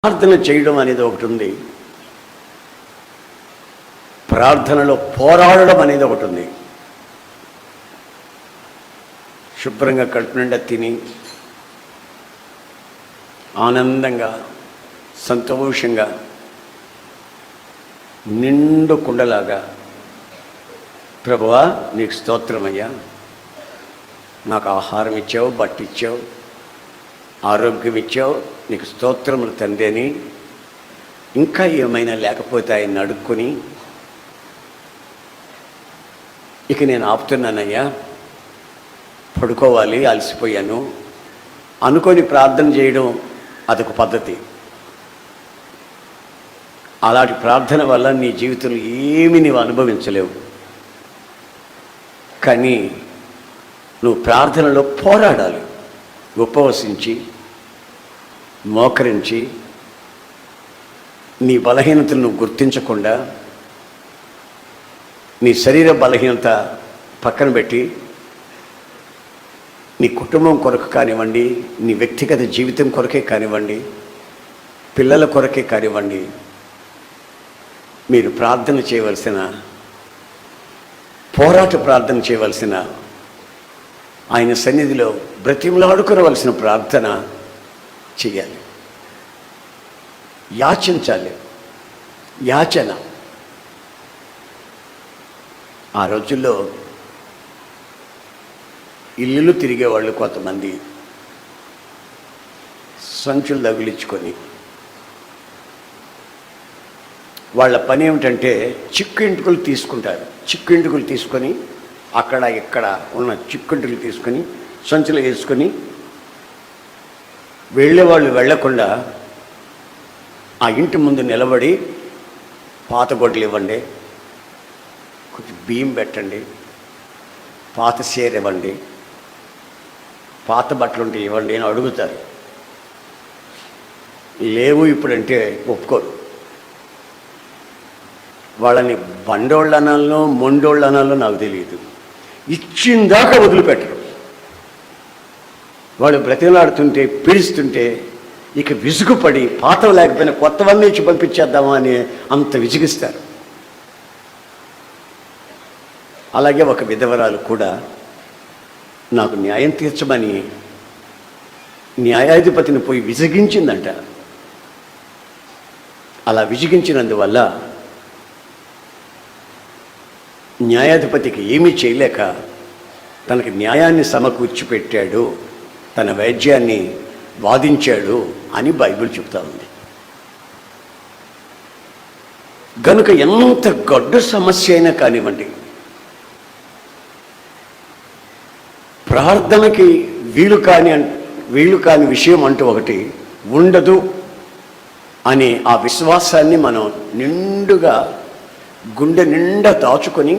ప్రార్థన చేయడం అనేది ఒకటి ఉంది, ప్రార్థనలో పోరాడడం అనేది ఒకటి ఉంది. శుభ్రంగా కడుపు నిండా తిని ఆనందంగా సంతోషంగా నిండు కుండలాగా, ప్రభువా నీకు స్తోత్రమయ్యా, నాకు ఆహారం ఇచ్చావు, బట్ట ఇచ్చావు, ఆరోగ్యం ఇచ్చావు, నీకు స్తోత్రములు తండ్రి అని ఇంకా ఏమైనా లేకపోతే ఆయన అడుక్కొని, ఇక నేను ఆపుతున్నానయ్యా, పడుకోవాలి, అలసిపోయాను అనుకొని ప్రార్థన చేయడం అదొక పద్ధతి. అలాంటి ప్రార్థన వల్ల నీ జీవితంలో ఏమీ నీవు అనుభవించలేవు. కానీ నువ్వు ప్రార్థనలో పోరాడాలి, ఉపవసించి మోకరించి నీ బలహీనతను నువ్వు గుర్తించకుండా, నీ శరీర బలహీనత పక్కన పెట్టి నీ కుటుంబం కొరకు కానివ్వండి, నీ వ్యక్తిగత జీవితం కొరకే కానివ్వండి, పిల్లల కొరకే కానివ్వండి, మీరు ప్రార్థన చేయవలసిన, పోరాట ప్రార్థన చేయవలసిన, ఆయన సన్నిధిలో బ్రతిమలాడుకోవలసిన ప్రార్థన చేయాలి, యాచించాలి. యాచన ఆ రోజుల్లో ఇల్లు తిరిగేవాళ్ళు కొంతమంది సంచులు తగిలించుకొని, వాళ్ళ పని ఏమిటంటే చిక్కు ఇంటుకలు తీసుకుంటారు. చిక్కు ఇంటుకలు తీసుకొని అక్కడ ఇక్కడ ఉన్న చిక్కు ఇంటుకలు తీసుకొని సంచులు వేసుకొని, వెళ్ళేవాళ్ళు వెళ్ళకుండా ఆ ఇంటి ముందు నిలబడి పాత గొడ్డలు ఇవ్వండి, కొంచెం బియ్యం పెట్టండి, పాత చీర ఇవ్వండి, పాత బట్టలు ఉంటే ఇవ్వండి అని అడుగుతారు. లేవు ఇప్పుడంటే ఒప్పుకోరు. వాళ్ళని బండోళ్ళు అనాలనో మొండోళ్ళు అనాలో నాకు తెలియదు. ఇచ్చిందాకా వదిలిపెట్టరు. వాళ్ళు బ్రతిమలాడుతుంటే పిలుస్తుంటే ఇక విసుగుపడి పాతవి లేకపోయినా కొత్తవన్నీ ఇచ్చి పంపించేద్దామా అని అంత విసిగిస్తారు. అలాగే ఒక విధవరాలు కూడా నాకు న్యాయం తీర్చమని న్యాయాధిపతిని పోయి విసిగించిందంట. అలా విసిగించినందువల్ల న్యాయాధిపతికి ఏమీ చేయలేక తనకి న్యాయాన్ని సమకూర్చి పెట్టాడు, తన వైద్యాన్ని వాదించాడు అని బైబిల్ చెప్తా ఉంది. గనుక ఎంత గొడ్డు సమస్య అయినా కానివ్వండి, ప్రార్థనకి వీలు కాని విషయం అంటూ ఒకటి ఉండదు అనే ఆ విశ్వాసాన్ని మనం నిండుగా గుండె నిండా దాచుకొని